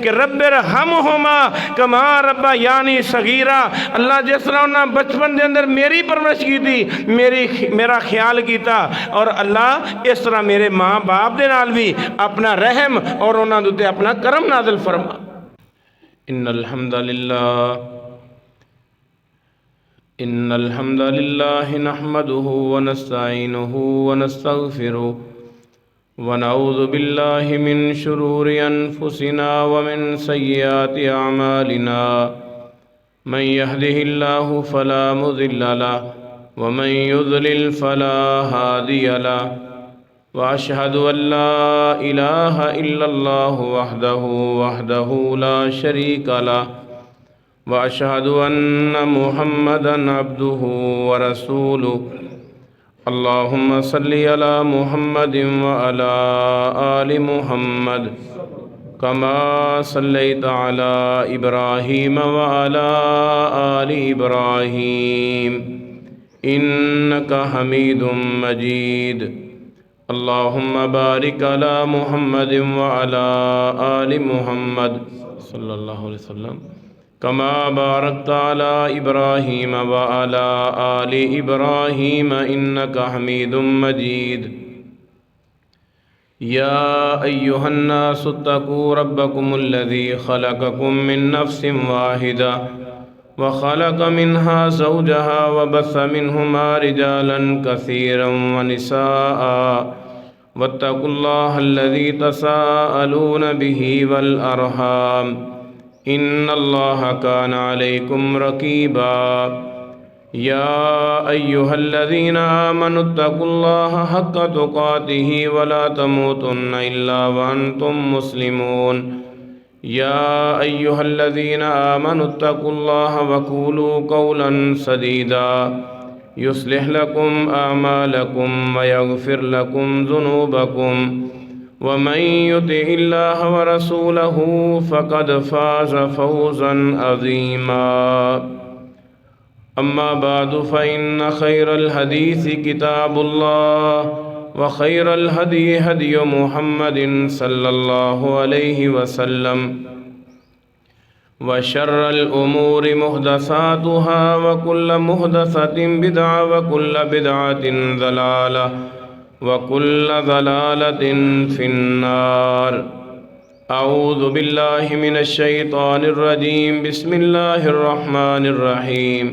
کہ رب ارحمہما کما ربیانی صغیرا، اللہ جس طرح انہاں بچپن دے اندر میری پرورش کی تھی، میرا خیال کیتا، اور اللہ اس طرح میرے ماں باپ دے نال بھی اپنا رحم اور انہاں دے اپنا کرم نازل فرما۔ ان الحمد للہ نحمده ونستعینه ونستغفره ونعوذ باللہ من شرور انفسنا ومن سیئات اعمالنا، من يهده الله فلا مضل له ومن يضلل فلا هادي له، واشهد ان لا اله الا الله وحده لا شريك له، واشهد ان محمدا عبده ورسوله۔ اللهم صل على محمد وعلى آل محمد كما صليت على إبراهيم وعلى آل إبراهيم إنك حميد مجيد۔ اللهم بارك على محمد وعلى آل محمد صلى الله عليه وسلم كما باركت على إبراهيم وعلى آل إبراهيم إنك حميد مجيد۔ يا أيها الناس اتقوا ربكم الذي خلقكم من نفس واحدة وخلق منها زوجها وبث منهما رجالا كثيرا ونساء، واتقوا الله الذي تساءلون به والأرحام إن الله كان عليكم رقيبا۔ يا أيها الذين آمنوا اتقوا الله حق تقاته ولا تموتن إلا وأنتم مسلمون۔ يا أيها الذين آمنوا اتقوا الله وقولوا قولا سديدا يصلح لكم أعمالكم ويغفر لكم ذنوبكم، ومن يطع الله ورسوله فقد فاز فوزا عظيما۔ أما بعد فإن خير الحديث كتاب الله، وخير الهدي هدي محمد صلى الله عليه وسلم، وشر الأمور محدثاتها وكل محدثة بدعة وكل بدعة ضلالة وكل ضلالة في النار۔ أعوذ بالله من الشيطان الرجيم، بسم الله الرحمن الرحيم۔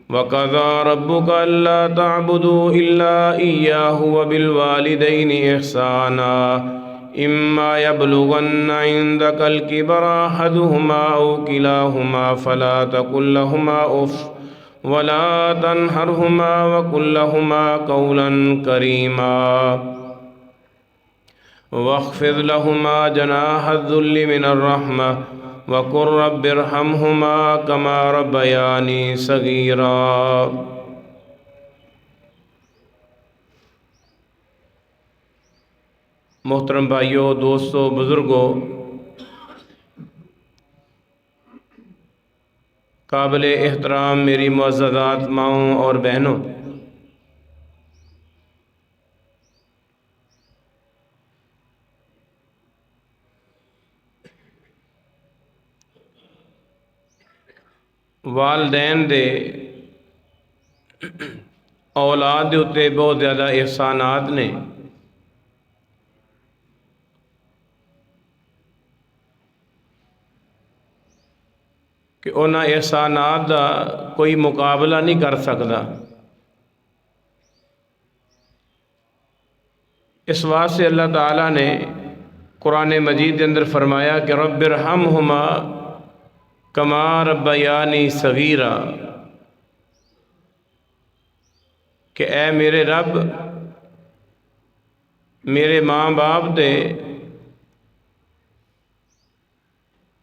وَقَضَىٰ رَبُّكَ أَلَّا تَعْبُدُوا إِلَّا إِيَّاهُ وَبِالْوَالِدَيْنِ إِحْسَانًا إِمَّا يَبْلُغَنَّ عِندَكَ الْكِبَرَ أَحَدُهُمَا أَوْ كِلَاهُمَا فَلَا تَقُل لَّهُمَا أُفٍّ وَلَا تَنْهَرْهُمَا وَقُل لَّهُمَا قَوْلًا كَرِيمًا، وَاخْفِضْ لَهُمَا جَنَاحَ الذُّلِّ مِنَ الرَّحْمَةِ وَقُل رَّبِّ ارْحَمْهُمَا كَمَا رَبَّيَانِي صَغِيرًا۔ محترم بھائیوں، دوستوں، بزرگوں، قابل احترام میری معززات ماؤں اور بہنوں، والدین دے اولاد دے اتے بہت زیادہ احسانات نے۔ کہ انہاں احسانات دا کوئی مقابلہ نہیں کر سکتا۔ اس واسطے اللہ تعالیٰ نے قرآن مجید کے اندر فرمایا کہ رب ارحمہما کما ربیانی صغیرا، کہ اے میرے رب میرے ماں باپ دے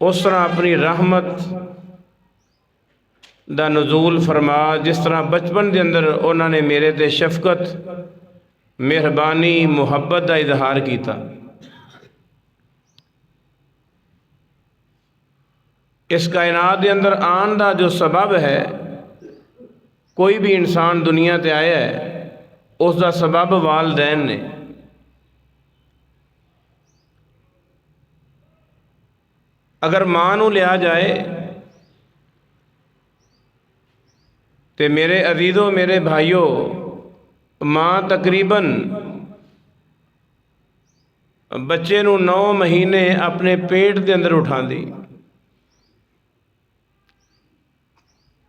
اس طرح اپنی رحمت دا نزول فرما جس طرح بچپن دے اندر انہوں نے میرے تے شفقت، مہربانی، محبت دا اظہار کیتا۔ اس کائنات دے اندر آن دا جو سبب ہے، کوئی بھی انسان دنیا تے آیا ہے اس دا سبب والدین نے۔ اگر ماں نو لیا جائے تو میرے عزیزوں، میرے بھائیوں، ماں تقریباً بچے نو 9 مہینے اپنے پیٹ دے اندر اٹھا دی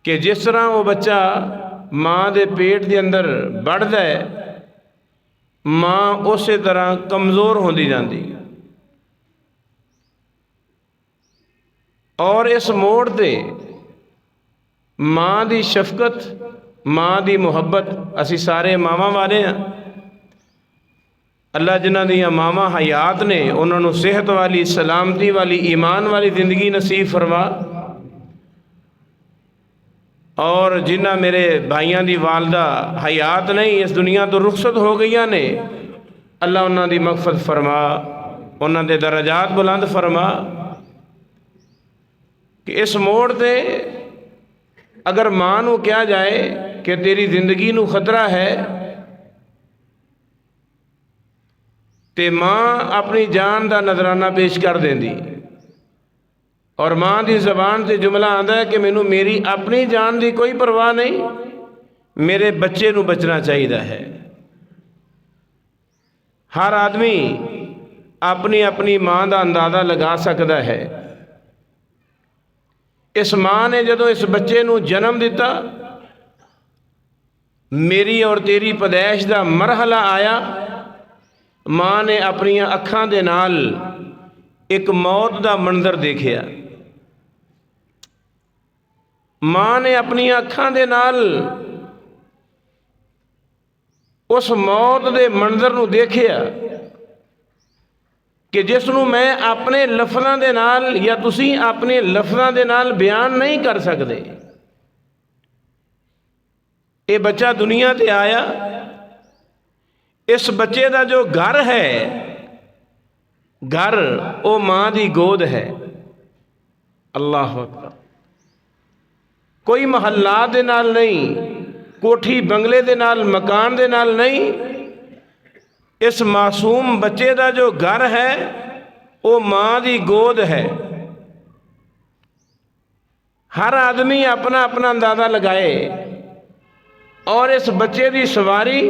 کہ جس طرح وہ بچہ ماں دے پیٹ دے اندر بڑھدا ہے، ماں اسی طرح کمزور ہوندی جاندی، اور اس موڑ تے ماں دی شفقت، ماں دی محبت، اسی سارے ماواں والے ہیں۔ اللہ جنہ دیاں ماواں حیات نے انہوں نے صحت والی، سلامتی والی، ایمان والی زندگی نصیب فرما، اور جنہ میرے بھائیاں دی والدہ حیات نہیں، اس دنیا تو رخصت ہو گئیاں نے، اللہ انہاں دی مغفرت فرما، انہاں دے درجات بلند فرما۔ کہ اس موڑ تے اگر ماں نو کیا جائے کہ تیری زندگی نو خطرہ ہے، تے ماں اپنی جان دا نذرانہ پیش کر دیندی، اور ماں دی زبان سے جملہ آندا ہے کہ مینوں میری اپنی جان دی کوئی پرواہ نہیں، میرے بچے نو بچنا چاہیے ہے۔ ہر آدمی اپنی اپنی ماں دا اندازہ لگا سکتا ہے۔ اس ماں نے جدو اس بچے نو جنم دیتا، میری اور تیری پیدائش دا مرحلہ آیا، ماں نے اپنی اکھاں دے نال ایک موت دا منظر دیکھیا، ماں نے اپنی اکھاں دے نال اس موت دے منظر نو دیکھیا کہ جس نو میں اپنے لفظاں دے نال یا تسی اپنے لفظاں دے نال بیان نہیں کر سکتے۔ یہ بچہ دنیا تے آیا، اس بچے دا جو گھر ہے، گھر او ماں دی گود ہے۔ اللہ اکبر۔ کوئی محلات دے نال نہیں، کوٹھی بنگلے دے نال، مکان دے نال نہیں، اس معصوم بچے دا جو گھر ہے وہ ماں دی گود ہے۔ ہر آدمی اپنا اپنا اندازہ لگائے، اور اس بچے دی سواری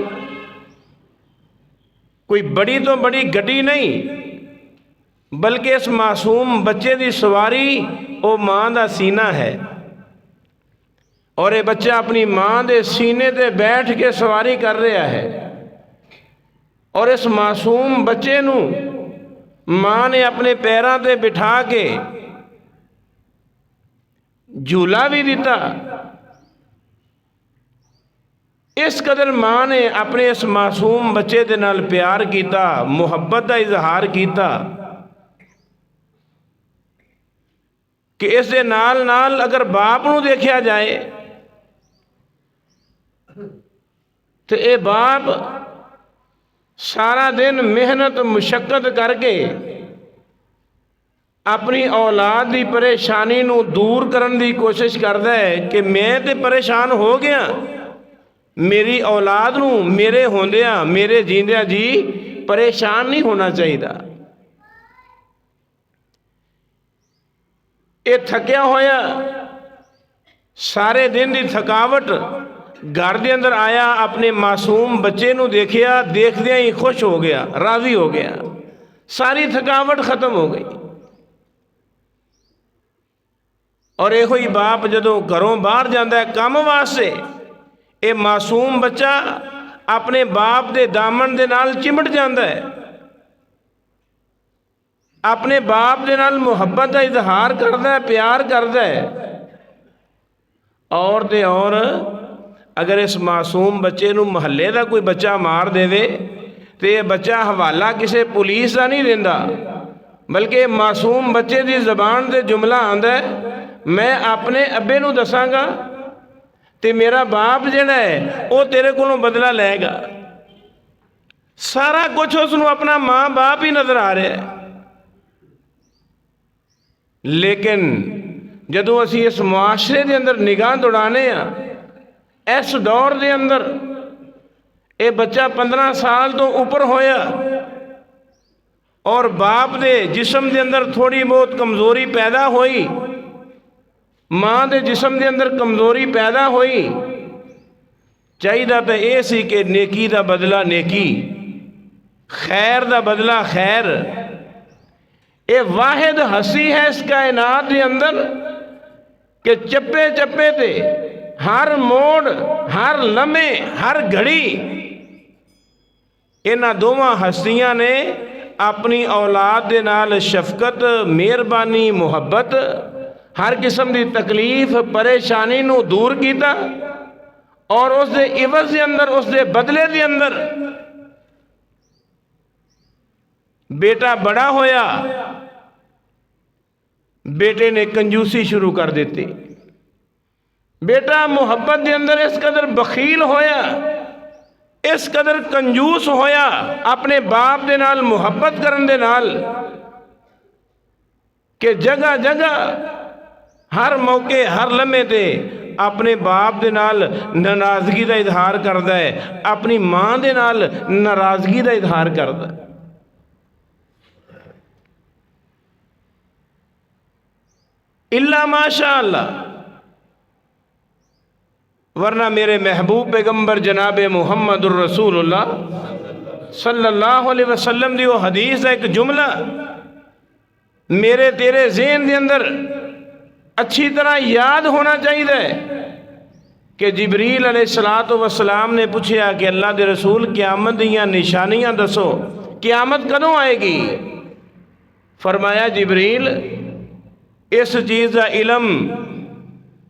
کوئی بڑی تو بڑی گڈی نہیں، بلکہ اس معصوم بچے دی سواری وہ ماں دا سینہ ہے، اور یہ بچہ اپنی ماں دے سینے تے بیٹھ کے سواری کر رہا ہے، اور اس معصوم بچے نو ماں نے اپنے پیراں تے بٹھا کے جھولا بھی دیتا۔ اس قدر ماں نے اپنے اس معصوم بچے دے نال پیار کیتا، محبت دا اظہار کیتا کہ اس دے نال نال اگر باپ نو دیکھیا جائے تو اے باپ سارا دن محنت مشقت کر کے اپنی اولاد دی پریشانی نو دور کرن دی کوشش کردا ہے کہ میں تے پریشان ہو گیا، میری اولاد نو میرے ہوندیاں، میرے جیندیاں جی پریشان نہیں ہونا چاہیے۔ اے تھکیا ہویا سارے دن دی تھکاوٹ گھر دے اندر آیا، اپنے معصوم بچے نو دیکھیا، دیکھدیاں ہی خوش ہو گیا، راضی ہو گیا، ساری تھکاوٹ ختم ہو گئی۔ اور یہ ہوئی باپ جدوں گھروں باہر جاندہ ہے کام واسطے، اے معصوم بچہ اپنے باپ دے دامن دے نال چمٹ جاندہ ہے، اپنے باپ دے نال محبت دا اظہار کردہ ہے، پیار کردہ ہے، اور دے اور اگر اس معصوم بچے نو محلے دا کوئی بچہ مار دے وے تو یہ بچہ حوالہ کسے پولیس دا نہیں دیندہ، بلکہ معصوم بچے دی زبان دے جملہ آندہ ہے میں اپنے ابے نو دساں گا تے میرا باپ جڑا ہے وہ تیرے کو بدلہ لے گا۔ سارا کچھ اس نو اپنا ماں باپ ہی نظر آ رہا ہے، لیکن جدوں اسی اس معاشرے دے اندر نگاہ دوڑانے ہیں، اس دور دے اندر اے بچہ 15 سال تو اوپر ہویا، اور باپ دے جسم دے اندر تھوڑی بہت کمزوری پیدا ہوئی، ماں دے جسم دے اندر کمزوری پیدا ہوئی، چاہیے تو یہ سی کہ نیکی دا بدلہ نیکی، خیر دا بدلہ خیر۔ اے واحد ہستی ہے اس کائنات دے اندر کہ چپے چپے تے ہر موڑ، ہر لمحے، ہر گھڑی انہاں دوواں ہستیاں نے اپنی اولاد دے نال شفقت، مہربانی، محبت، ہر قسم دی تکلیف پریشانی نو دور کیتا، اور اس دے عوض دے اندر، اس دے بدلے دے اندر بیٹا بڑا ہویا، بیٹے نے کنجوسی شروع کر دیتی، بیٹا محبت دے اندر اس قدر بخیل ہویا، اس قدر کنجوس ہویا اپنے باپ دے نال محبت کرن دے نال کہ جگہ جگہ ہر موقع ہر لمحے تے اپنے باپ دے نال ناراضگی دا اظہار کردا ہے، اپنی ماں دے نال ناراضگی دا اظہار کردا ہے۔ الا ماشاء اللہ، ورنہ میرے محبوب پیغمبر جناب محمد الرسول اللہ صلی اللہ علیہ وسلم دی وہ حدیث ہے، ایک جملہ میرے تیرے ذہن دے اندر اچھی طرح یاد ہونا چاہیے کہ جبریل علیہ السلام نے پوچھا کہ اللہ دے رسول قیامت دیاں نشانیاں دسو، قیامت کدوں آئے گی؟ فرمایا جبریل اس چیز کا علم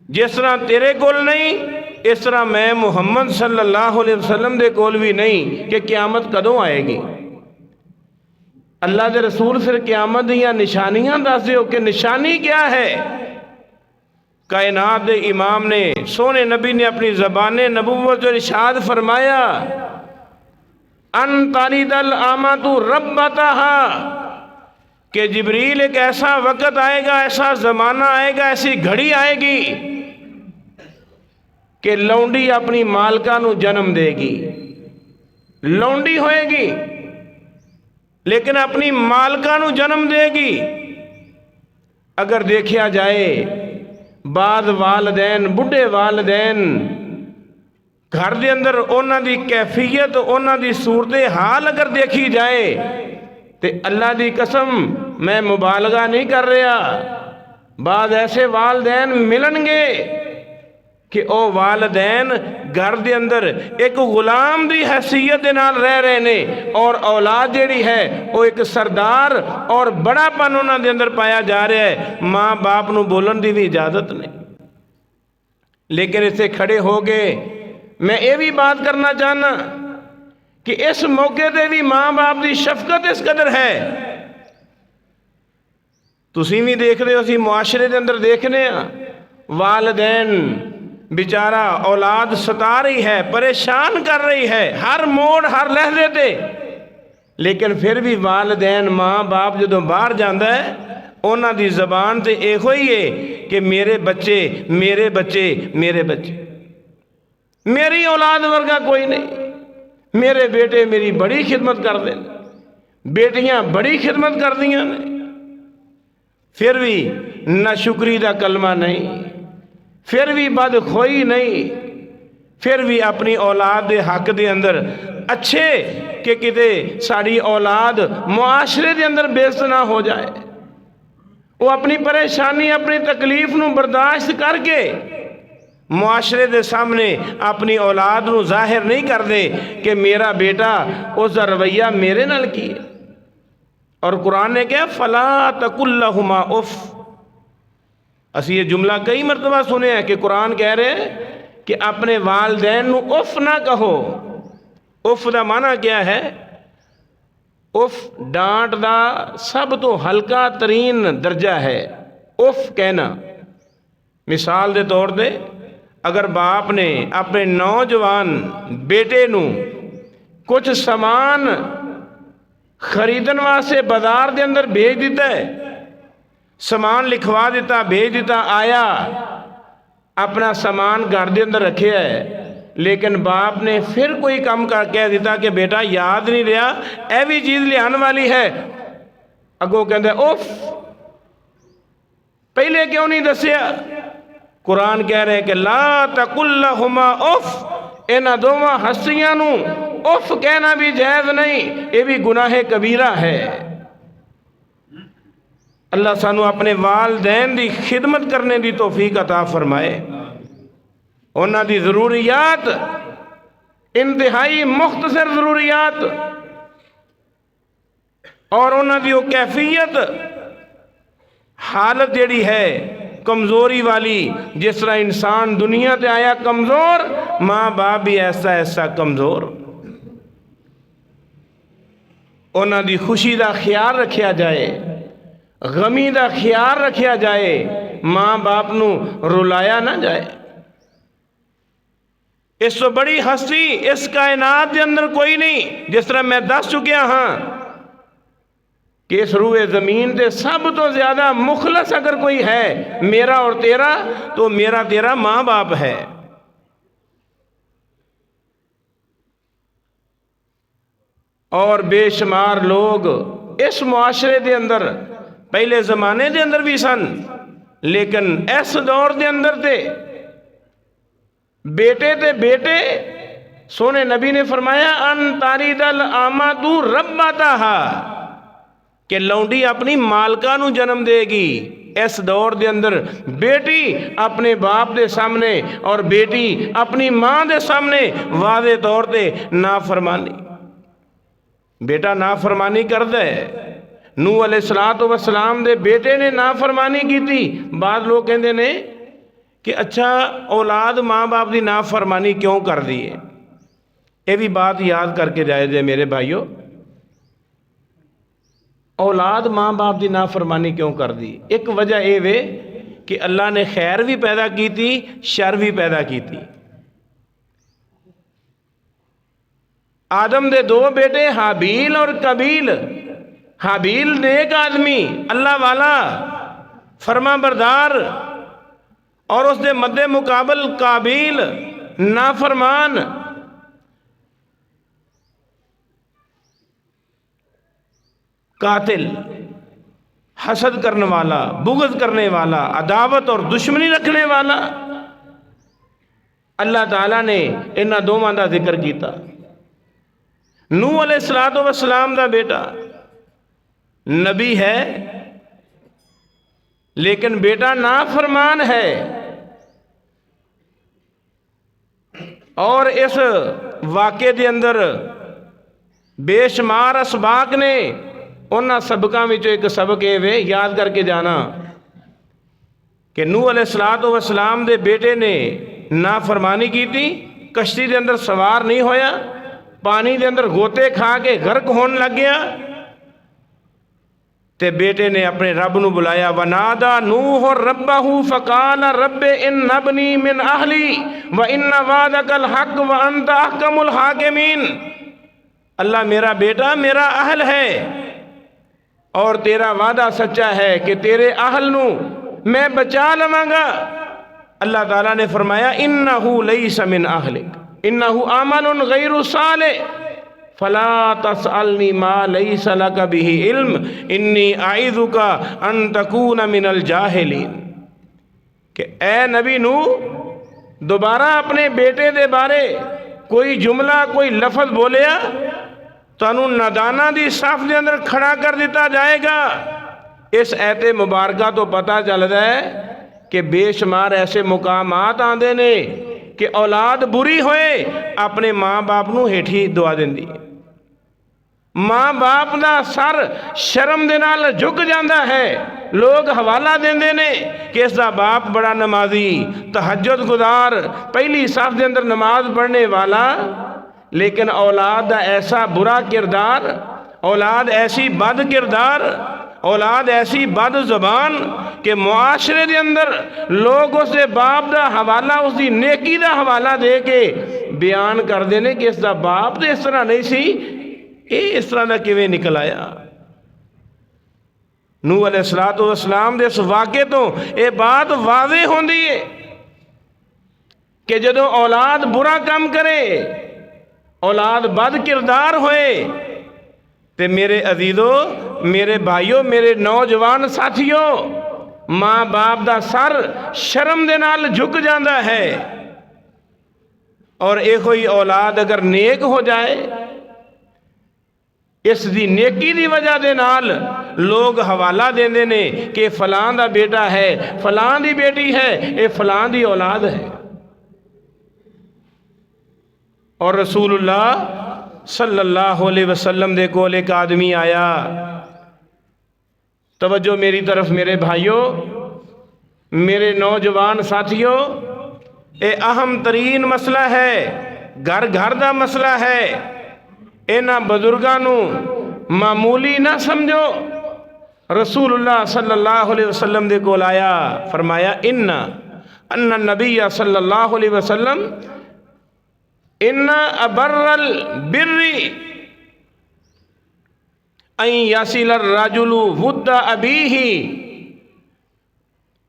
جس طرح تیرے کول نہیں، اس طرح میں محمد صلی اللہ علیہ وسلم دے کول بھی نہیں کہ قیامت کدوں آئے گی۔ اللہ دے رسول پھر قیامت دیاں نشانیاں دس دیو کہ نشانی کیا ہے؟ کائنات دے امام نے، سونے نبی نے اپنی زبان نبوت جو ارشاد فرمایا، ان تلد الامۃ ربتہا، کہ جبریل ایک ایسا وقت آئے گا، ایسا زمانہ آئے گا، ایسی گھڑی آئے گی کہ لونڈی اپنی مالکہ نو جنم دے گی، لونڈی ہوئے گی لیکن اپنی مالکہ نو جنم دے گی۔ اگر دیکھیا جائے بعض والدین، بڑھے والدین، گھر دے اندر اونا دی کیفیت، اونا دی صورتحال اگر دیکھی جائے تے اللہ دی قسم میں مبالغہ نہیں کر رہا، بعض ایسے والدین ملن گے کہ او والدین گھر دے اندر ایک غلام دی حیثیت دے نال رہ رہے نے، اور اولاد جیڑی ہے وہ ایک سردار اور بڑا پن انہاں دے اندر پایا جا رہا ہے، ماں باپ نو بولن دی بھی اجازت نہیں۔ لیکن اسے کھڑے ہو گئے میں یہ بھی بات کرنا چاہنا کہ اس موقع تے بھی ماں باپ دی شفقت اس قدر ہے، تسی بھی دیکھ رہے ہو، اسی معاشرے دے اندر دیکھنے ہیں والدین بیچارہ اولاد ستا رہی ہے، پریشان کر رہی ہے ہر موڑ ہر لحظے تے، لیکن پھر بھی والدین ماں باپ جدوں باہر جاندا ہے اونا دی زبان تے ایک ہوئی ہے کہ میرے بچے میرے بچے میرے بچے، میری اولاد ورگا کوئی نہیں، میرے بیٹے میری بڑی خدمت کر دیں، بیٹیاں بڑی خدمت کر دیاں نے، پھر بھی نہ شکری دا کلمہ نہیں، پھر بھی بدخوئی نہیں، پھر بھی اپنی اولاد دے حق دے اندر اچھے کہ کتے ساری اولاد معاشرے دے اندر بے عزت نہ ہو جائے، وہ اپنی پریشانی اپنی تکلیف نو برداشت کر کے معاشرے دے سامنے اپنی اولاد نو ظاہر نہیں کر دے کہ میرا بیٹا اس دا رویہ میرے نال کی ہے۔ اور قرآن نے کہا فَلَا تَقُلْ لَهُمَا اُف، اسی یہ جملہ کئی مرتبہ سنے ہیں کہ قرآن کہہ رہے ہیں کہ اپنے والدین نو اف نہ کہو۔ اف دا معنی کیا ہے؟ اف ڈانٹ دا سب تو ہلکا ترین درجہ ہے، اف کہنا۔ مثال دے طور دے اگر باپ نے اپنے نوجوان بیٹے نو کچھ سامان خریدن واسطے بازار دے اندر بھیج دیتا ہے، سامان لکھوا دیتا بھیج دیتا، آیا اپنا سامان گھر دے اندر رکھے ہے، لیکن باپ نے پھر کوئی کام کہہ دیتا کہ بیٹا یاد نہیں رہا اے بھی چیز لے آنے والی ہے، اگوں کہندے اف، پہلے کیوں نہیں دسیا؟ قرآن کہہ رہے کہ لا تقل لہما اف، انہاں دوواں ہستیاں نو اف کہنا بھی جائز نہیں، یہ بھی گناہ کبیرہ ہے۔ اللہ سانو اپنے والدین دی خدمت کرنے دی توفیق عطا فرمائے، انہاں دی ضروریات انتہائی مختصر ضروریات اور انہاں دی وہ کیفیت حالت جیڑی ہے کمزوری والی، جس طرح انسان دنیا تے آیا کمزور، ماں باپ بھی ایسا کمزور، انہاں دی خوشی دا خیال رکھیا جائے، غمی دا خیال رکھیا جائے، ماں باپ نو رلایا نہ جائے۔ اس تو بڑی ہستی اس کائنات دے اندر کوئی نہیں، جس طرح میں دس چکیا ہاں کہ اس روئے زمین دے سب تو زیادہ مخلص اگر کوئی ہے میرا اور تیرا، تو میرا تیرا ماں باپ ہے۔ اور بے شمار لوگ اس معاشرے دے اندر پہلے زمانے دے اندر بھی سن، لیکن اس دور دے اندر تے بیٹے سونے نبی نے فرمایا ان تارید الامات ربتہا، کہ لونڈی اپنی مالکہ نو جنم دے گی۔ اس دور دے اندر بیٹی اپنے باپ دے سامنے اور بیٹی اپنی ماں دے سامنے واضح طور تے نافرمانی، بیٹا نافرمانی کر دے۔ نوح علیہ السلام دے بیٹے نے نافرمانی کی تھی۔ بعض لوگ کہندے نے کہ اچھا اولاد ماں باپ دی نافرمانی کیوں کر دی ہے؟ یہ بھی بات یاد کر کے جائے جے میرے بھائیو، اولاد ماں باپ دی نافرمانی کیوں کر دی؟ ایک وجہ اے وے کہ اللہ نے خیر بھی پیدا کی تھی، شر بھی پیدا کی تھی۔ آدم دے دو بیٹے حابیل اور قابیل، حابیل نیک آدمی، اللہ والا، فرما بردار، اور اس دے مد مقابل قابیل نافرمان۔ قاتل، حسد کرنے والا، بغض کرنے والا، عداوت اور دشمنی رکھنے والا۔ اللہ تعالیٰ نے انہاں دوواں دا ذکر کیتا۔ نوح علیہ السلام دا بیٹا نبی ہے، لیکن بیٹا نافرمان ہے، اور اس واقعے دے اندر بے شمار اسباق نے، انہاں سبقاں وچوں ایک سبق اے وے یاد کر کے جانا کہ نوح علیہ السلام دے بیٹے نے نافرمانی کی تھی، کشتی دے اندر سوار نہیں ہویا، پانی دے اندر غوطے کھا کے غرق ہون لگ گیا، تے بیٹے نے اپنے رب نو بلایا، وَنَادَى نُوحٌ رَبَّهُ فَقَالَ رَبِّ إِنَّ ابْنِي مِنْ أَهْلِي وَإِنَّ وَعْدَكَ الْحَقُّ وَأَنْتَ أَحْكَمُ الْحَاكِمِينَ، اللہ میرا بیٹا میرا اہل ہے، اور تیرا وعدہ سچا ہے کہ تیرے اہل نو میں بچا لواں گا۔ اللہ تعالیٰ نے فرمایا إِنَّهُ لَيْسَ مِنْ أَهْلِكَ إِنَّهُ عَمَلٌ غَيْرُ صَالِحٍ فَلَا تَسْأَلْنِي مَا لَيْسَ لَكَ بِهِ عِلْمٌ إِنِّي أَعِظُكَ أَن تَكُونَ مِنَ الْجَاهِلِينَ، کہ اے نبی نوح دوبارہ اپنے بیٹے دے بارے کوئی جملہ کوئی لفظ بولیا تانوں نادانہ دی صف دے اندر کھڑا کر دیتا جائے گا۔ اس ایت مبارکہ تو پتہ چل رہا ہے کہ بے شمار ایسے مقامات آندے نے کہ اولاد بری ہوئے اپنے ماں باپ نو ہیٹھی دعا دیندی، ماں باپ دا سر شرم دے نال جھک جاندا ہے، لوگ حوالہ دیندے نے کہ اس دا باپ بڑا نمازی، تہجد گزار، پہلی صف دے اندر نماز پڑھنے والا، لیکن اولاد دا ایسا برا کردار، اولاد ایسی بد کردار، اولاد ایسی بد زبان کہ معاشرے دے اندر لوگ اس دے باپ دا حوالہ، اس دی نیکی دا حوالہ دے کے بیان کر دینے کہ اس دا باپ دے اس طرح نہیں سی، اے اس طرح دا کیویں نکل آیا۔ نوح علیہ السلام دے اس واقعے تو اے بات واضح ہوندی ہے کہ جدوں اولاد برا کام کرے، اولاد بد کردار ہوئے، تے میرے عزیزو میرے بھائیو میرے نوجوان ساتھیو ماں باپ دا سر شرم دے نال جھک جاندہ ہے اور ایک ہوئی اولاد اگر نیک ہو جائے اس دی نیکی دی وجہ دے نال لوگ حوالہ دیندے نے کہ فلان دا بیٹا ہے فلان دی بیٹی ہے اے فلان دی اولاد ہے۔ اور رسول اللہ صلی اللہ علیہ وسلم دے کول ایک آدمی آیا، توجہ میری طرف میرے بھائیوں میرے نوجوان ساتھیوں، اے اہم ترین مسئلہ ہے، گھر گھر دا مسئلہ ہے، اینا بزرگانوں معمولی نہ سمجھو۔ رسول اللہ صلی اللہ علیہ وسلم دے کول آیا، فرمایا ان النبی صلی اللہ علیہ وسلم ان ابر البر ان یصل الرجل ود ابیہ۔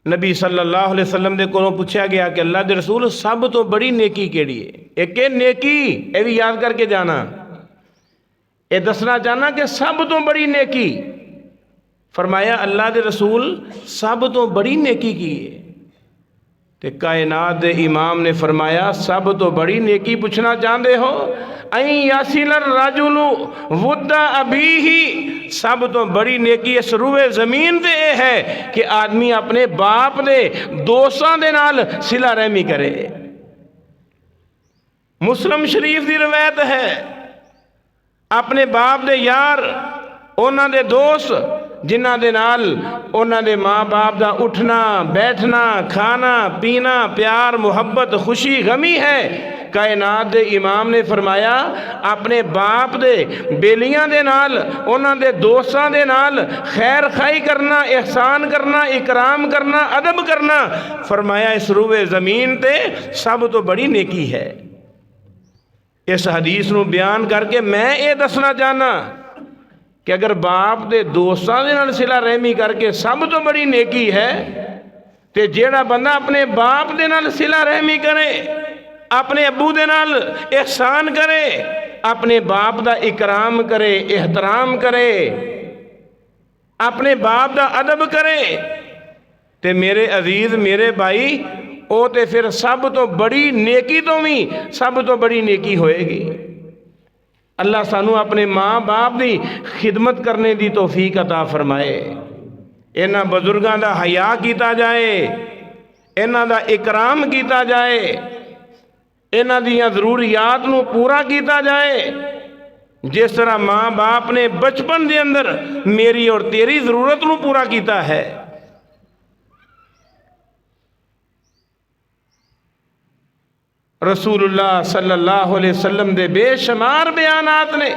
نبی صلی اللہ علیہ وسلم دے کولوں پوچھا گیا کہ اللہ دے رسول سب تو بڑی نیکی کیڑی ہے؟ ایک نیکی اے بھی یاد کر کے جانا، اے دسنا چاہنا کہ سب تو بڑی نیکی۔ فرمایا اللہ دے رسول سب تو بڑی نیکی کی ہے؟ تے کائنات دے امام نے فرمایا سب تو بڑی نیکی پوچھنا چاہتے ہو؟ این یصل الرجل ود ابیہ، سب تو بڑی نیکی اس روئے زمین تے اے ہے کہ آدمی اپنے باپ دے دوستاں دے نال صلہ رحمی کرے۔ مسلم شریف دی روایت ہے، اپنے باپ دے یار اونا دے دوست جنہ دے نال اونا دے ماں باپ دا اٹھنا بیٹھنا کھانا پینا پیار محبت خوشی غمی ہے۔ کائنات دے امام نے فرمایا اپنے باپ دے بیلیاں دے نال اونا دے دوستاں دے نال خیر خائی کرنا احسان کرنا اکرام کرنا ادب کرنا، فرمایا اس روئے زمین تے سب تو بڑی نیکی ہے۔ اس حدیث نو بیان کر کے میں یہ دسنا چاہنا کہ اگر باپ دے دوستاں دے نال صلہ رحمی کر کے سب تو بڑی نیکی ہے تے جیڑا بندہ اپنے باپ دے نال صلہ رحمی کرے، اپنے ابو دے نال احسان کرے، اپنے باپ دا اکرام کرے احترام کرے، اپنے باپ دا ادب کرے، تے میرے عزیز میرے بھائی او تے پھر سب تو بڑی نیکی تو بھی سب تو بڑی نیکی ہوئے گی۔ اللہ سانو اپنے ماں باپ دی خدمت کرنے دی توفیق عطا فرمائے، انہاں بزرگاں دا حیا کیتا جائے، انہاں دا اکرام کیتا جائے، انہاں دیاں ضروریات نو پورا کیتا جائے، جس طرح ماں باپ نے بچپن دے اندر میری اور تیری ضرورت نو پورا کیتا ہے۔ رسول اللہ صلی اللہ علیہ وسلم دے بے شمار بیانات نے،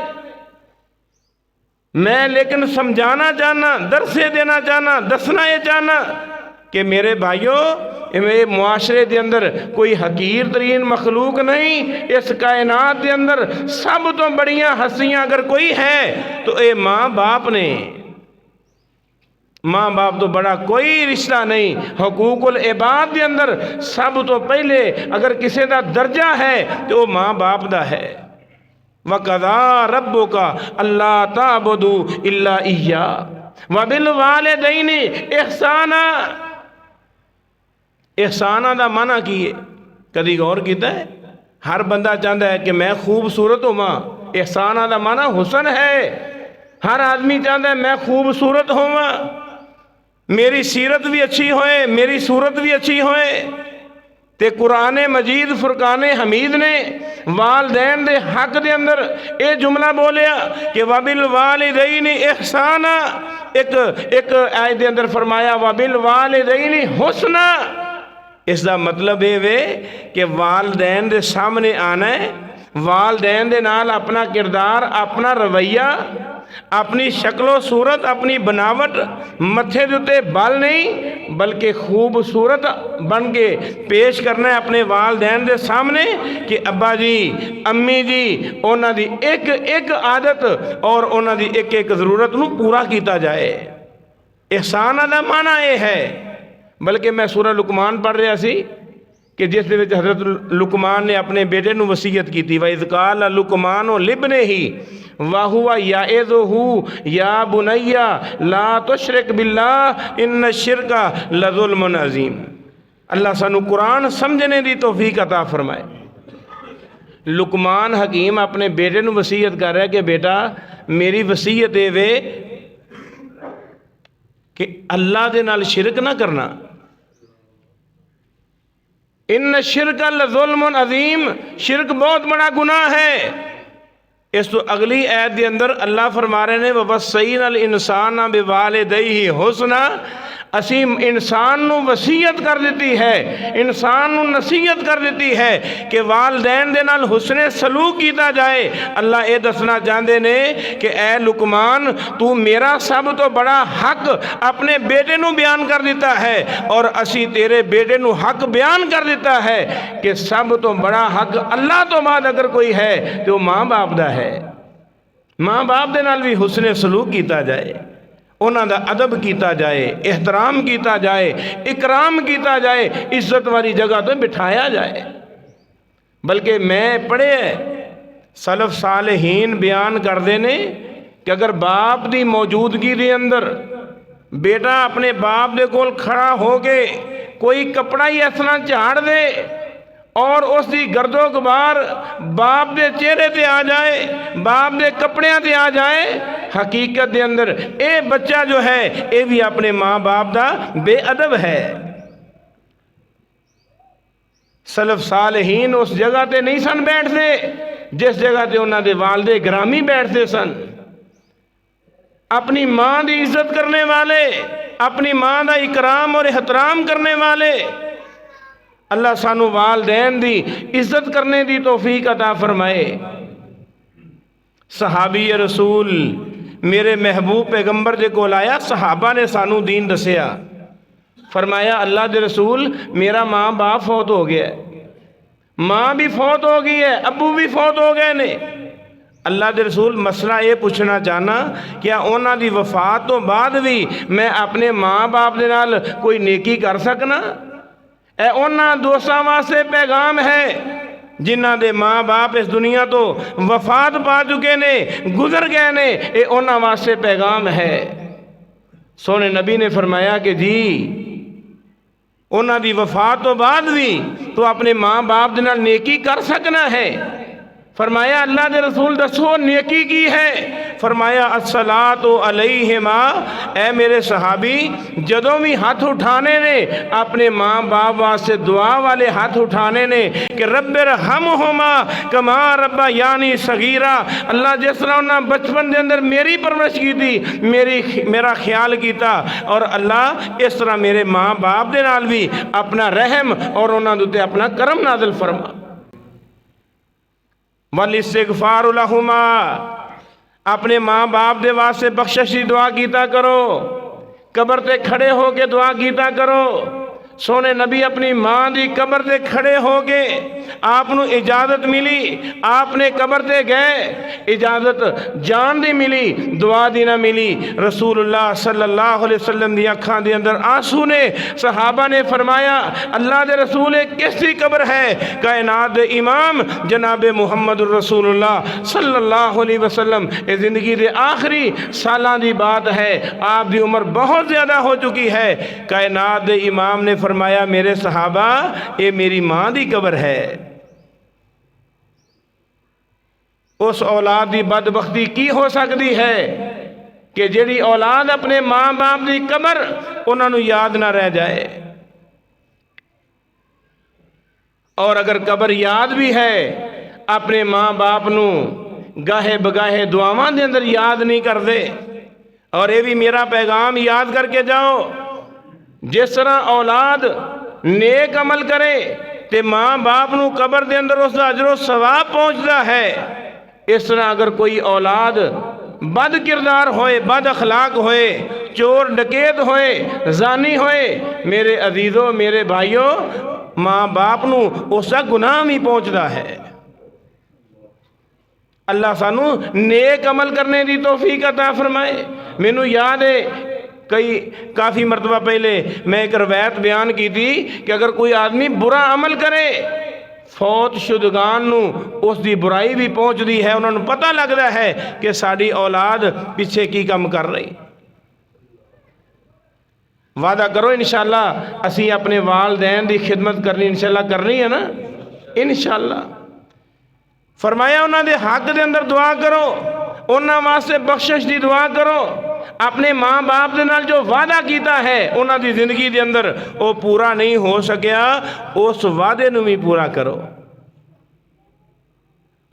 میں لیکن سمجھانا چاہنا درسے دینا چاہنا دسنا یہ چاہنا کہ میرے بھائیوں میرے معاشرے دے اندر کوئی حقیر ترین مخلوق نہیں، اس کائنات دے اندر سب تو بڑیاں ہستیاں اگر کوئی ہے تو اے ماں باپ نے۔ ماں باپ تو بڑا کوئی رشتہ نہیں، حقوق العباد دے اندر سب تو پہلے اگر کسی دا درجہ ہے تو وہ ماں باپ دا ہے۔ وَقَضَىٰ رَبُّكَ أَلَّا تَعْبُدُوا إِلَّا إِيَّاهُ وَبِالْوَالِدَيْنِ إِحْسَانًا۔ احسانہ دا معنی کیے کدی غور کیتا ہے؟ ہر بندہ چاہتا ہے کہ میں خوبصورت ہوں، احسانہ دا معنی حسن ہے۔ ہر آدمی چاہتا ہے میں خوبصورت ہوں، میری سیرت بھی اچھی ہوئے میری صورت بھی اچھی ہوئے۔ تے قرآن مجید فرقان حمید نے والدین دے حق دے اندر اے جملہ بولیا کہ وَبِالْوَالِدَيْنِ إِحْسَانًا، ایک آیت دے اندر فرمایا وَبِالْوَالِدَيْنِ حُسْنًا۔ اس دا مطلب یہ کہ والدین دے سامنے آنا ہے، والدین دے نال اپنا کردار اپنا رویہ اپنی شکل و صورت اپنی بناوٹ متھے دوتے بال نہیں بلکہ خوبصورت بن کے پیش کرنا ہے اپنے والدین دے سامنے کہ ابا جی امی جی اونا دی ایک ایک عادت اور اونا دی ایک ایک ضرورت نو پورا کیتا جائے۔ احسان دا معنی یہ ہے، بلکہ میں سورہ لقمان پڑھ رہا سی کہ جس دے وچ حضرت لقمان نے اپنے بیٹے نو وصیت کی تھی وَإِذْ قَالَ لُقْمَانُ لِابْنِهِ وَهُوَ يَعِظُهُ يَا بُنَيَّ لَا تُشْرِكْ بِاللَّهِ إِنَّ الشِّرْكَ لَظُلْمٌ عَظِيمٌ۔ اللہ سانو قرآن سمجھنے دی توفیق عطا فرمائے۔ لقمان حکیم اپنے بیٹے نو وصیت کر رہا ہے کہ بیٹا میری وصیت اے وے کہ اللہ دے نال شرک نہ کرنا۔ ان الشرک لظلم عظیم، شرک بہت بڑا گناہ ہے۔ اس تو اگلی آیت دے اندر اللہ فرما رہے ہیں وَوَصَّيْنَا الْإِنسَانَ بِوَالِدَيْهِ حُسْنًا، اسی انسان نو وصیت کر دیتی ہے، انسان نو نصیحت کر دیتی ہے کہ والدین دے نال حسن سلوک کیتا جائے۔ اللہ اے دسنا چاہتے نے کہ اے لقمان تو میرا سب تو بڑا حق اپنے بیٹے نو بیان کر دیتا ہے، اور اسی تیرے بیٹے نو حق بیان کر دیتا ہے کہ سب تو بڑا حق اللہ تو بعد اگر کوئی ہے تو ماں باپ دا ہے۔ ماں باپ دے نال بھی حسن سلوک کیتا جائے، انہاں دا ادب کیتا جائے، احترام کیتا جائے، اکرام کیتا جائے، عزت والی جگہ تو بٹھایا جائے۔ بلکہ میں پڑھے سلف صالحین بیان کر دینے کہ اگر باپ دی موجودگی دے اندر بیٹا اپنے باپ دے کول کھڑا ہو کے کوئی کپڑا ہی اس طرح جھاڑ دے اور اس دی گرد و غبار باپ دے چہرے تے آ جائے، باپ دے کپڑیاں تے آ جائے، حقیقت دے اندر اے بچہ جو ہے اے بھی اپنے ماں باپ دا بے ادب ہے۔ سلف صالحین اس جگہ تے نہیں سن بیٹھتے جس جگہ تے انہاں دے والدے گرامی بیٹھتے سن۔ اپنی ماں دی عزت کرنے والے، اپنی ماں دا اکرام اور احترام کرنے والے۔ اللہ سانو والدین دی عزت کرنے دی توفیق عطا فرمائے۔ صحابی رسول میرے محبوب پیغمبر دے کول آیا، صحابہ نے سانو دین دسیا، فرمایا اللہ دے رسول میرا ماں باپ فوت ہو گیا ہے، ماں بھی فوت ہو گئی ہے، ابو بھی فوت ہو گئے نے۔ اللہ دے رسول مسئلہ یہ پوچھنا چاہنا کیا انہاں دی وفات تو بعد بھی میں اپنے ماں باپ دے نال کوئی نیکی کر سکنا؟ اے انہاں دوستاں واسطے پیغام ہے جنہاں دے ماں باپ اس دنیا تو وفات پا چکے نے، گزر گئے نے، اے انہاں واسطے پیغام ہے۔ سونے نبی نے فرمایا کہ جی انہاں دی وفات تو بعد بھی تو اپنے ماں باپ دے نال نیکی کر سکنا ہے۔ فرمایا اللہ دے رسول دسو نیکی کی ہے؟ فرمایا الصلاۃ علیہما، اے میرے صحابی جدوں بھی ہاتھ اٹھانے نے اپنے ماں باپ واسطے دعا والے ہاتھ اٹھانے نے کہ رب ارحمہما کما ربیانی صغیرا، اللہ جس طرح انہاں بچپن دے اندر میری پرورش کی تھی، میرا خیال کیتا، اور اللہ اس طرح میرے ماں باپ دے نال بھی اپنا رحم اور انہاں دے اپنا کرم نازل فرما۔ والاستغفار لہما، اپنے ماں باپ دے واسطے بخشش دی دعا کیتا کرو، قبر تے کھڑے ہو کے دعا کیتا کرو۔ سونے نبی اپنی ماں دی قبر تے کھڑے ہو کے آپ نو اجازت ملی، آپ نے قبر تے گئے، اجازت جان دی ملی، دعا دی نہ ملی۔ رسول اللہ صلی اللہ علیہ وسلم دی اکھاں دے اندر آنسو نے، صحابہ نے فرمایا اللہ دے رسول کس دی قبر ہے؟ کائنات دے امام جناب محمد الرسول اللہ صلی اللہ علیہ وسلم، یہ زندگی دے آخری سالاں دی بات ہے، آپ دی عمر بہت زیادہ ہو چکی ہے۔ کائنات دے امام نے فرمایا میرے صحابہ یہ میری ماں دی قبر ہے۔ اس اولاد دی بدبختی کی ہو سکتی ہے کہ جیڑی اولاد اپنے ماں باپ دی قبر انہوں نے یاد نہ رہ جائے، اور اگر قبر یاد بھی ہے اپنے ماں باپ نو گاہے بگاہے دعاواں دے اندر یاد نہیں کر دے۔ اور یہ بھی میرا پیغام یاد کر کے جاؤ، جس طرح اولاد نیک عمل کرے تے ماں باپ نو قبر دے اندر اس دا اجر و ثواب پہنچتا ہے، اس طرح اگر کوئی اولاد بد کردار ہوئے، بد اخلاق ہوئے، چور ڈکیت ہوئے، زانی ہوئے، میرے عزیزوں میرے بھائیوں، ماں باپ نو اس دا گناہ ہی پہنچتا ہے۔ اللہ سانو نیک عمل کرنے دی توفیق عطا فرمائے۔ مینوں یاد ہے کافی مرتبہ پہلے میں ایک روایت بیان کی تھی کہ اگر کوئی آدمی برا عمل کرے فوت شدگان نو اس دی برائی بھی پہنچ دی ہے، انہوں نے پتہ لگتا ہے کہ ساری اولاد پیچھے کی کم کر رہی۔ وعدہ کرو انشاءاللہ اسی اپنے والدین دی خدمت کرنی، انشاءاللہ کرنی ہے نا انشاءاللہ۔ فرمایا انہاں دے حق دے اندر دعا کرو، انہاں واسطے بخشش دی دعا کرو، اپنے ماں باپ دے نال جو وعدہ کیتا ہے انہاں دی زندگی دے اندر وہ پورا نہیں ہو سکیا، اس وعدے نو بھی پورا کرو۔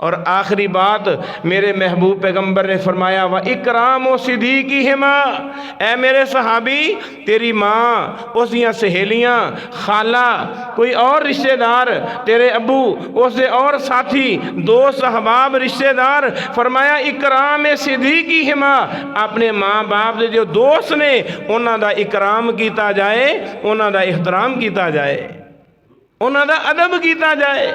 اور آخری بات میرے محبوب پیغمبر نے فرمایا وَإِكْرَامُ صِدِيقِهِمَا، اے میرے صحابی تیری ماں، اس دیاں سہیلیاں، خالہ، کوئی اور رشتہ دار، تیرے ابو، اس دے اور ساتھی، دوست، احباب، رشتہ دار، فرمایا اکرام صدیقِهِمَا، اپنے ماں باپ دے جو دوست نے انہاں دا اکرام کیتا جائے، انہاں دا احترام کیتا جائے، انہاں دا ادب کیتا جائے۔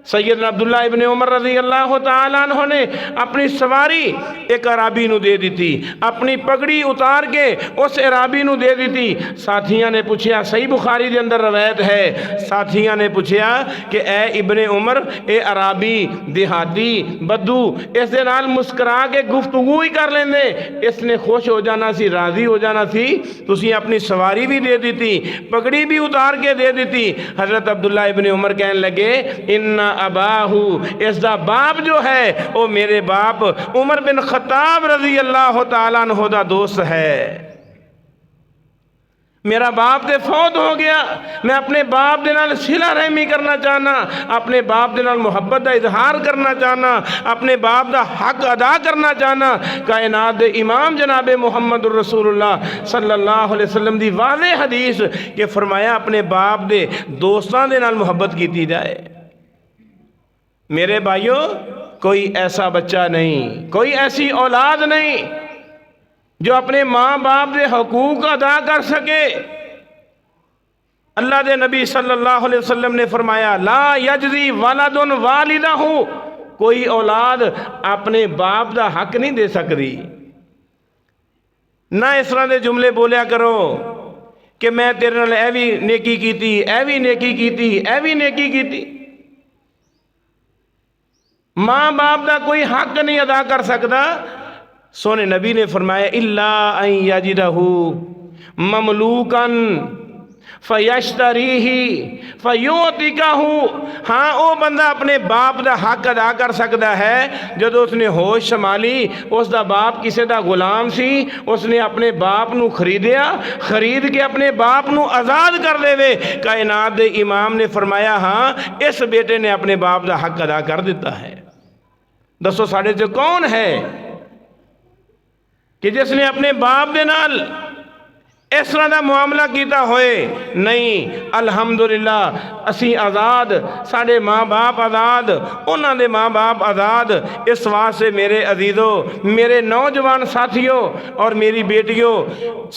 سیدنا عبداللہ ابن عمر رضی اللہ تعالیٰ عنہ نے اپنی سواری ایک عرابی نو دے دی تھی، اپنی پگڑی اتار کے اس عرابی نو دے دی تھی۔ ساتھیاں نے پوچھیا، صحیح بخاری دے اندر روایت ہے، ساتھیاں نے پوچھیا کہ اے ابن عمر، اے عرابی دیہاتی بدو اس دے نال مسکرا کے گفتگو ہی کر لیندے، اس نے خوش ہو جانا سی، راضی ہو جانا سی، تسی اپنی سواری بھی دے دی تھی، پگڑی بھی اتار کے دے دی تھی۔ حضرت عبداللہ ابن عمر کہنے لگے انّا اباہو، اس دا باپ جو ہے وہ میرے باپ عمر بن خطاب رضی اللہ تعالیٰ عنہ دا دوست ہے۔ میرا باپ دے فوت ہو گیا، میں اپنے باپ دے نال صلہ رحمی کرنا چاہنا، اپنے باپ دے نال محبت دا اظہار کرنا چاہنا، اپنے باپ دا حق ادا کرنا چاہنا۔ کائنات دے امام جناب محمد الرسول اللہ صلی اللہ علیہ وسلم دی واضح حدیث کہ فرمایا اپنے باپ دے دوستاں دے نال محبت کیتی جائے۔ میرے بھائیوں، کوئی ایسا بچہ نہیں، کوئی ایسی اولاد نہیں جو اپنے ماں باپ دے حقوق ادا کر سکے۔ اللہ دے نبی صلی اللہ علیہ وسلم نے فرمایا لا یجزی والد والدہ، کوئی اولاد اپنے باپ دا حق نہیں دے سکتی۔ نہ اس طرح دے جملے بولیا کرو کہ میں تیرے نال اے بھی نیکی کیتی، اے بھی نیکی کیتی، اے بھی نیکی کیتی۔ ماں باپ دا کوئی حق نہیں ادا کر سکتا۔ سونے نبی نے فرمایا الا ان یجدہ مملوکا فیشتریہ فیعتقہ، ہاں او بندہ اپنے باپ دا حق ادا کر سکتا ہے جدو اس نے ہوش سنبھالی، اس دا باپ کسے دا غلام سی، اس نے اپنے باپ نو خریدیا، خرید کے اپنے باپ نو آزاد کر دے وے۔ کائنات دے امام نے فرمایا ہاں اس بیٹے نے اپنے باپ دا حق ادا کر دیتا ہے۔ دسو ساڑھے سے کون ہے کہ جس نے اپنے باپ دے نال اس طرح دا معاملہ کیتا ہوئے؟ نہیں، الحمدللہ اسی آزاد، ساڑھے ماں باپ آزاد، انہاں دے ماں باپ آزاد۔ اس واسطے میرے عزیزو، میرے نوجوان ساتھیوں اور میری بیٹیوں،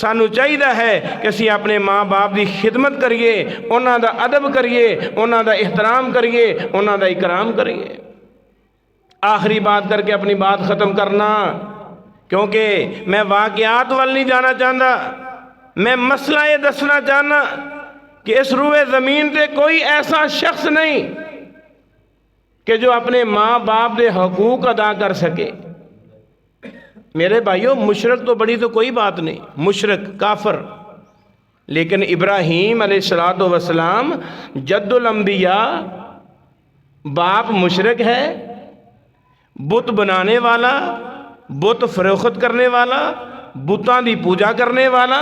سانو چاہیے ہے کہ اسی اپنے ماں باپ دی خدمت کریے، انہاں دا ادب کریے، انہاں دا احترام کریے، انہاں دا اکرام کریے۔ آخری بات کر کے اپنی بات ختم کرنا، کیونکہ میں واقعات وال نہیں جانا چاہتا، میں مسئلہ یہ دسنا چاہنا کہ اس روئے زمین تے کوئی ایسا شخص نہیں کہ جو اپنے ماں باپ دے حقوق ادا کر سکے۔ میرے بھائیوں، مشرک تو بڑی تو کوئی بات نہیں، مشرک کافر، لیکن ابراہیم علیہ السلام جد الانبیاء، باپ مشرک ہے، بت بنانے والا، بت فروخت کرنے والا، بتاں دی پوجا کرنے والا،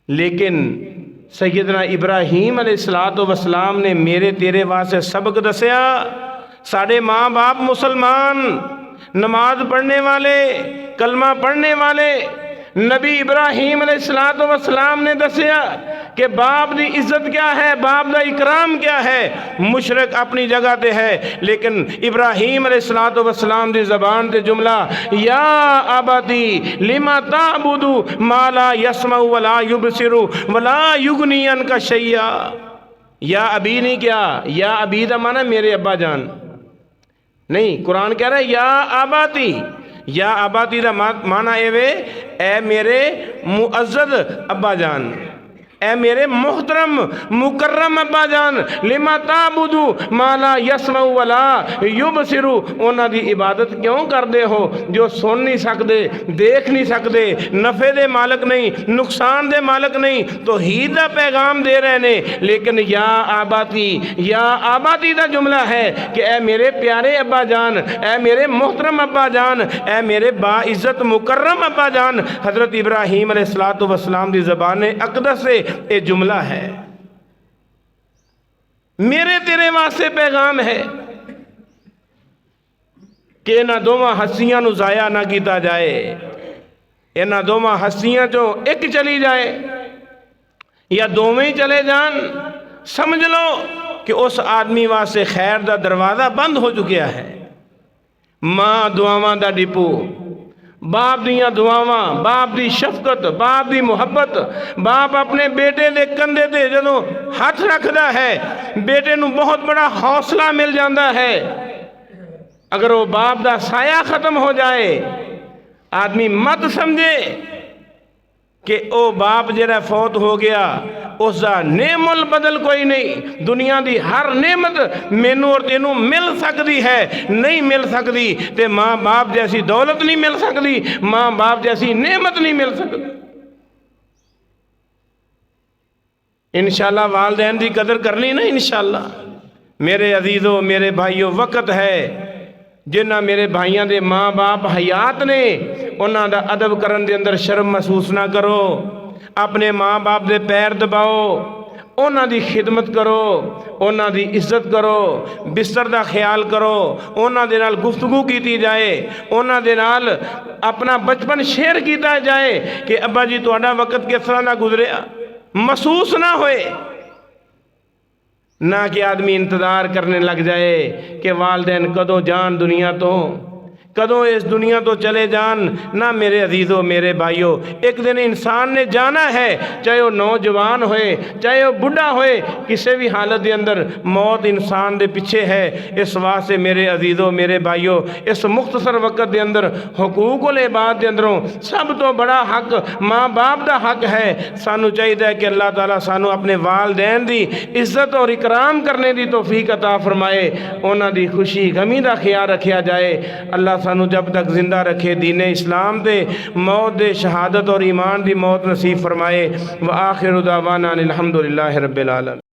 لیکن سیدنا ابراہیم علیہ السلام نے میرے تیرے واسطے سبق دسیا۔ ساڑھے ماں باپ مسلمان، نماز پڑھنے والے، کلمہ پڑھنے والے، نبی ابراہیم علیہ السلام نے دسیا کہ باپ دی عزت کیا ہے، باپ دا اکرام کیا ہے۔ مشرک اپنی جگہ تے ہے، لیکن ابراہیم علیہ السلام دی زبان تے جملہ یا ابتی لما تعبد ما لا يسمع ولا يبصر ولا یغنی عنک شیئا۔ یا ابی نہیں کیا، یا ابی دا معنی میرے ابا جان نہیں، قرآن کہہ رہا ہے یا ابتی، یا آباتی دا معنی اے وے اے میرے معزز ابا جان، اے میرے محترم مکرم ابا جان، لما تعبدو ما لا یسمع ولا یبصر، انہاں دی عبادت کیوں کر دے ہو جو سن نہیں سکدے، دیکھ نہیں سکدے، نفع دے مالک نہیں، نقصان دے مالک نہیں، توحید دا پیغام دے رہے نے، لیکن یا آباتی دا جملہ ہے کہ اے میرے پیارے ابا جان، اے میرے محترم ابا جان، اے میرے باعزت مکرم ابا جان۔ حضرت ابراہیم علیہ السلام دی زبان اقدس سے یہ جملہ ہے، میرے تیرے واسطے پیغام ہے کہ انہاں دوواں ہستیاں نو ضائع نہ کیتا جائے، انہاں دوواں ہستیاں جو ایک چلی جائے یا دوویں ہی چلے جان، سمجھ لو کہ اس آدمی واسطے خیر دا دروازہ بند ہو چکیا ہے۔ ماں دعاواں دا ڈپو، باپ دیاں دعاواں، باپ دی شفقت، باپ دی محبت، باپ اپنے بیٹے دے کندھے تے جدوں ہاتھ رکھدا ہے بیٹے نو بہت بڑا حوصلہ مل جاندا ہے۔ اگر وہ باپ دا سایہ ختم ہو جائے، آدمی مت سمجھے کہ او باپ جڑا فوت ہو گیا اس دا نعم البدل کوئی نہیں۔ دنیا دی ہر نعمت مینوں اور تینوں مل سکتی ہے، نہیں مل سکتی تے ماں باپ جیسی دولت نہیں مل سکتی، ماں باپ جیسی نعمت نہیں مل سکتی۔ انشاءاللہ والدین دی قدر کرنی نا انشاءاللہ۔ میرے عزیزو، میرے بھائیو، وقت ہے جنہ میرے بھائیاں دے ماں باپ حیات نے انہاں دا ادب کرن دے اندر شرم محسوس نہ کرو، اپنے ماں باپ دے پیر دباؤ، انہاں دی خدمت کرو، انہاں دی عزت کرو، بستر دا خیال کرو، انہاں دے نال گفتگو کیتی جائے، انہاں دے نال اپنا بچپن شیئر کیتا جائے کہ ابا جی تہاڈا وقت کس طرح دا گزریا، محسوس نہ ہوئے۔ نہ کہ آدمی انتظار کرنے لگ جائے کہ والدین کدوں جان دنیا تو، کدوں اس دنیا تو چلے جان۔ نہ میرے عزیزو، میرے بھائیو، ایک دن انسان نے جانا ہے، چاہے وہ نوجوان ہوئے، چاہے وہ بڑھا ہوئے، کسی بھی حالت دے اندر موت انسان دے پیچھے ہے۔ اس واسطے میرے عزیزو، میرے بھائیو، اس مختصر وقت دے اندر حقوق العباد دے اندروں سب تو بڑا حق ماں باپ دا حق ہے۔ سانو چاہیے کہ اللہ تعالیٰ سانو اپنے والدین دی عزت اور اکرام کرنے دی توفیق عطا فرمائے، انہاں دی خوشی غمی دا خیال رکھیا جائے۔ اللہ سانو جب تک زندہ رکھے دین اسلام دے، موت دے، شہادت اور ایمان دی موت نصیب فرمائے۔ وآخر دعوانا الحمدللہ رب العالمین۔